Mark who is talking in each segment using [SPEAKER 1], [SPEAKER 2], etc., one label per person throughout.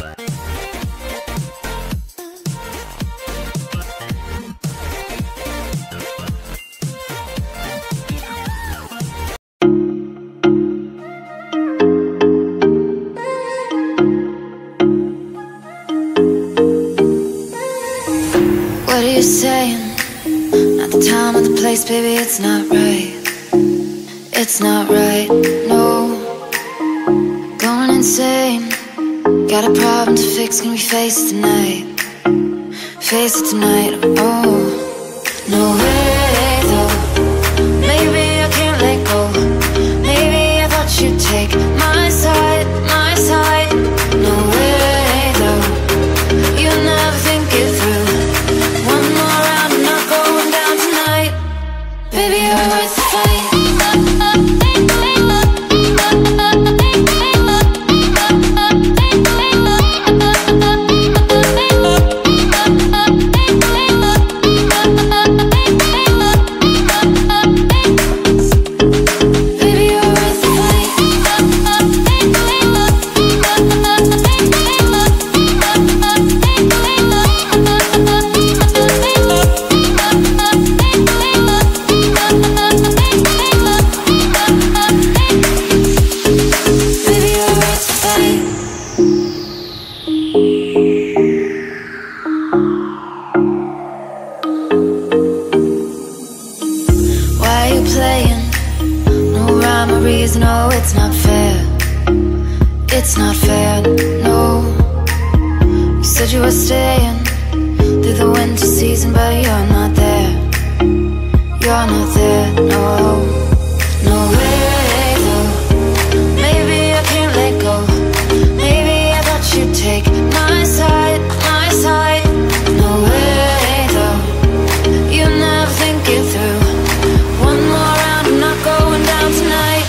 [SPEAKER 1] What are you saying? Not the time or the place, baby, it's not right. It's not right, no. Going insane. Got a problem to fix, can we face it tonight? Face it tonight, oh. No way though, maybe I can't let go. Maybe I thought you'd take my side, my side. No way though, you never think it through. One more round and not going down tonight. Baby, you're worth the fight. No, it's not fair. It's not fair, no. You said you were staying through the winter season, but you're not there. You're not there, no. No way though, maybe I can't let go. Maybe I thought you'd take my side, my side. No way though, you never think it through. One more round, I'm not going down tonight.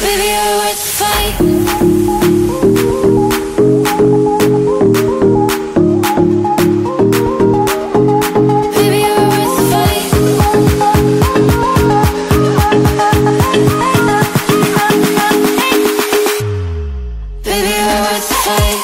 [SPEAKER 1] Baby, you're worth the fight. Baby, you're worth the fight. Baby, you're worth the fight.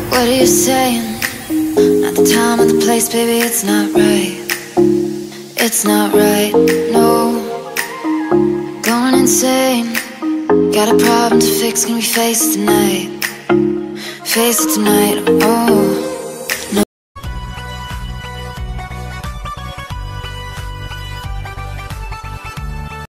[SPEAKER 1] What are you saying? Not the time or the place, baby, it's not right. It's not right, no. Going insane. Got a problem to fix, can we face it tonight? Face it tonight, oh.